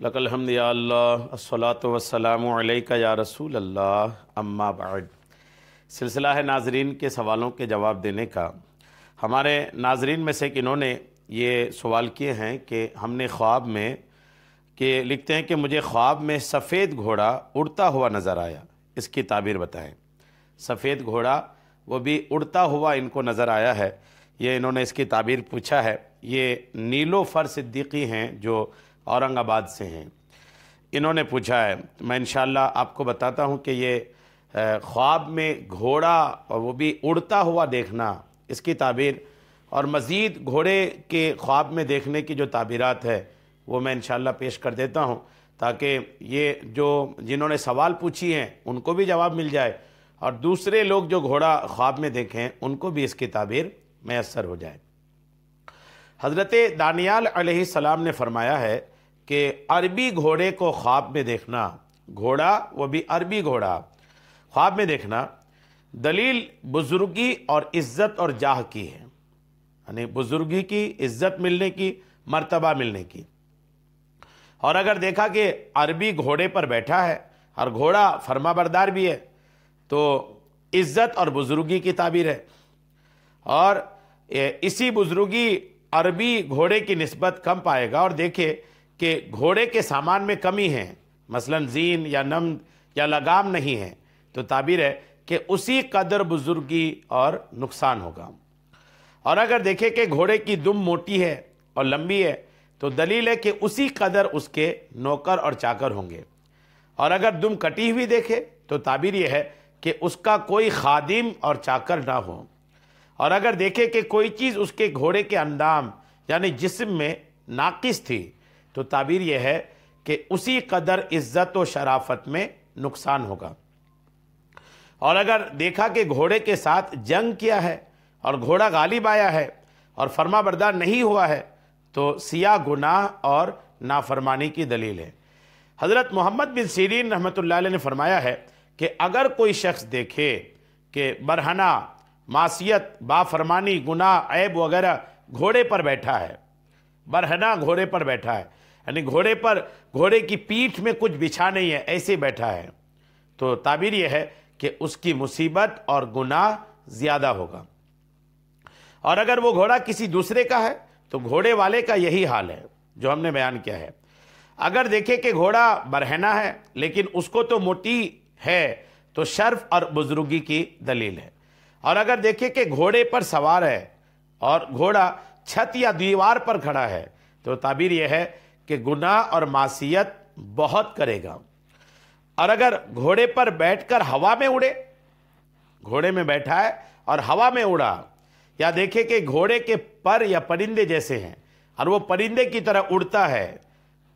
لک الحمد یا اللہ الصلاۃ والسلام علیک یا رسول اللہ اما بعد۔ سلسلہ ہے ناظرین کے سوالوں کے جواب دینے کا۔ ہمارے ناظرین میں سے انہوں نے یہ سوال کیے ہیں کہ ہم نے خواب میں لکھتے ہیں کہ مجھے خواب میں سفید گھوڑا اڑتا ہوا نظر آیا، اس کی تعبیر بتائیں۔ سفید گھوڑا وہ بھی اڑتا ہوا ان کو نظر آیا ہے، یہ انہوں نے اس کی تعبیر پوچھا ہے۔ یہ نیلوفر صدیقی ہیں جو اورنگ آباد سے ہیں، انہوں نے پوچھا ہے۔ میں انشاءاللہ آپ کو بتاتا ہوں کہ یہ خواب میں گھوڑا اور وہ بھی اڑتا ہوا دیکھنا، اس کی تعبیر اور مزید گھوڑے کے خواب میں دیکھنے کی جو تعبیرات ہے وہ میں انشاءاللہ پیش کر دیتا ہوں، تاکہ یہ جنہوں نے سوال پوچھی ہیں ان کو بھی جواب مل جائے اور دوسرے لوگ جو گھوڑا خواب میں دیکھیں ان کو بھی اس کی تعبیر میسر ہو جائے۔ حضرت دانیال علیہ السلام نے فرمایا ہے کہ عربی گھوڑے کو خواب میں دیکھنا، گھوڑا وہ بھی عربی گھوڑا خواب میں دیکھنا، دلیل بزرگی اور عزت اور جاہ کی ہے، یعنی بزرگی کی، عزت ملنے کی، مرتبہ ملنے کی۔ اور اگر دیکھا کہ عربی گھوڑے پر بیٹھا ہے اور گھوڑا فرما بردار بھی ہے تو عزت اور بزرگی کی تعبیر ہے، اور اسی بزرگی عربی گھوڑے کی نسبت کم پائے گا۔ اور دیکھے کہ گھوڑے کے سامان میں کمی ہے، مثلا زین یا نمد یا لگام نہیں ہے، تو تعبیر ہے کہ اسی قدر بزرگی اور نقصان ہوگا۔ اور اگر دیکھے کہ گھوڑے کی دم موٹی ہے اور لمبی ہے تو دلیل ہے کہ اسی قدر اس کے نوکر اور چاکر ہوں گے۔ اور اگر دم کٹی ہوئی دیکھے تو تعبیر یہ ہے کہ اس کا کوئی خادم اور چاکر نہ ہو۔ اور اگر دیکھے کہ کوئی چیز اس کے گھوڑے کے اندام یعنی جسم میں ناقص تھی تو تعبیر یہ ہے کہ اسی قدر عزت و شرافت میں نقصان ہوگا۔ اور اگر دیکھا کہ گھوڑے کے ساتھ جنگ کیا ہے اور گھوڑا غالب آیا ہے اور فرما بردار نہیں ہوا ہے تو سیاہ گناہ اور نافرمانی کی دلیل ہے۔ حضرت محمد بن سیرین رحمۃ اللہ علیہ نے فرمایا ہے کہ اگر کوئی شخص دیکھے کہ برہنہ، معصیت، بافرمانی، گناہ، عیب وغیرہ گھوڑے پر بیٹھا ہے، برہنہ گھوڑے پر بیٹھا ہے، یعنی گھوڑے کی پیٹھ میں کچھ بچھا نہیں ہے، ایسے بیٹھا ہے، تو تعبیر یہ ہے کہ اس کی مصیبت اور گناہ زیادہ ہوگا۔ اور اگر وہ گھوڑا کسی دوسرے کا ہے تو گھوڑے والے کا یہی حال ہے جو ہم نے بیان کیا ہے۔ اگر دیکھے کہ گھوڑا برہنہ ہے لیکن اس کو تو موٹی ہے تو شرف اور بزرگی کی دلیل ہے۔ اور اگر دیکھے کہ گھوڑے پر سوار ہے اور گھوڑا چھت یا دیوار پر کھڑا ہے تو تعبیر یہ ہے کہ گناہ اور معصیت بہت کرے گا۔ اور اگر گھوڑے پر بیٹھ کر ہوا میں اڑے، گھوڑے میں بیٹھا ہے اور ہوا میں اڑا، یا دیکھے کہ گھوڑے کے پر یا پرندے جیسے ہیں اور وہ پرندے کی طرح اڑتا ہے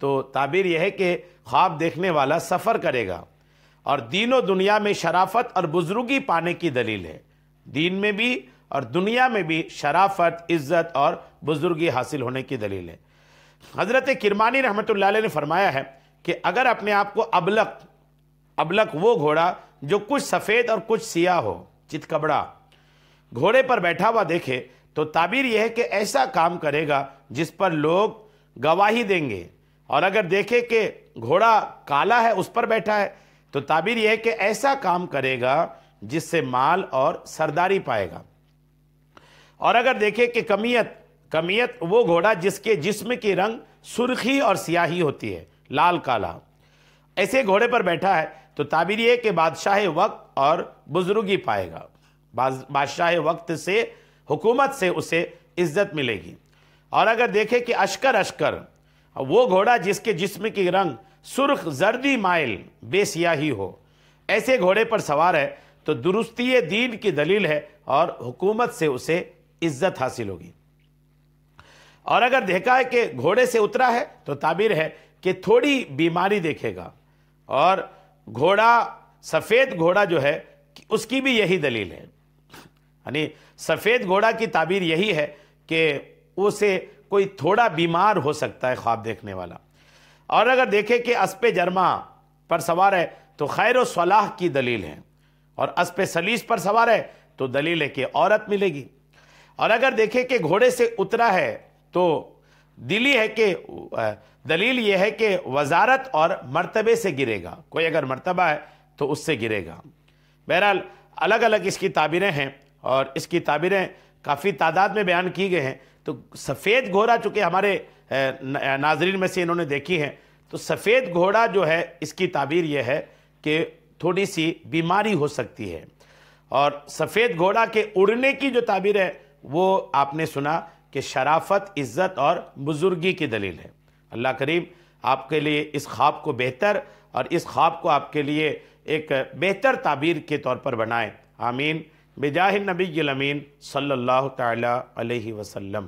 تو تعبیر یہ ہے کہ خواب دیکھنے والا سفر کرے گا اور دین و دنیا میں شرافت اور بزرگی پانے کی دلیل ہے۔ دین میں بھی اور دنیا میں بھی شرافت، عزت اور بزرگی حاصل ہونے کی دلیل ہے۔ حضرت کرمانی رحمۃ اللہ علیہ نے فرمایا ہے کہ اگر اپنے آپ کو ابلق وہ گھوڑا جو کچھ سفید اور کچھ سیاہ ہو، چتکبڑا، گھوڑے پر بیٹھا ہوا دیکھے تو تعبیر یہ ہے کہ ایسا کام کرے گا جس پر لوگ گواہی دیں گے۔ اور اگر دیکھے کہ گھوڑا کالا ہے، اس پر بیٹھا ہے تو تعبیر یہ ہے کہ ایسا کام کرے گا جس سے مال اور سرداری پائے گا۔ اور اگر دیکھے کہ کمیت وہ گھوڑا جس کے جسم کی رنگ سرخی اور سیاہی ہوتی ہے، لال کالا، ایسے گھوڑے پر بیٹھا ہے تو تعبیر یہ ہے کہ بادشاہ وقت اور بزرگی پائے گا، بادشاہ وقت سے، حکومت سے اسے عزت ملے گی۔ اور اگر دیکھے کہ اشکر وہ گھوڑا جس کے جسم کی رنگ سرخ زردی مائل بے سیاہی ہو، ایسے گھوڑے پر سوار ہے تو درستی دین کی دلیل ہے اور حکومت سے اسے عزت حاصل ہوگی۔ اور اگر دیکھا ہے کہ گھوڑے سے اترا ہے تو تعبیر ہے کہ تھوڑی بیماری دیکھے گا۔ اور گھوڑا، سفید گھوڑا جو ہے اس کی بھی یہی دلیل ہے، یعنی سفید گھوڑا کی تعبیر یہی ہے کہ اسے کوئی تھوڑا بیمار ہو سکتا ہے خواب دیکھنے والا۔ اور اگر دیکھے کہ اسپِ جرما پر سوار ہے تو خیر و صلاح کی دلیل ہے، اور اسپِ سلیس پر سوار ہے تو دلیل ہے کہ عورت ملے گی۔ اور اگر دیکھے کہ گھوڑے سے اترا ہے تو دلی ہے کہ دلیل یہ ہے کہ وزارت اور مرتبے سے گرے گا، کوئی اگر مرتبہ ہے تو اس سے گرے گا۔ بہرحال الگ الگ اس کی تعبیریں ہیں اور اس کی تعبیریں کافی تعداد میں بیان کی گئے ہیں۔ تو سفید گھوڑا چونکہ ہمارے ناظرین میں سے انہوں نے دیکھی ہیں، تو سفید گھوڑا جو ہے اس کی تعبیر یہ ہے کہ تھوڑی سی بیماری ہو سکتی ہے، اور سفید گھوڑا کے اڑنے کی جو تعبیر ہے وہ آپ نے سنا کہ شرافت، عزت اور بزرگی کی دلیل ہے۔ اللہ کریم آپ کے لیے اس خواب کو بہتر اور اس خواب کو آپ کے لیے ایک بہتر تعبیر کے طور پر بنائے، آمین، بجاہ النبی الامین صلی اللہ تعالی علیہ وسلم۔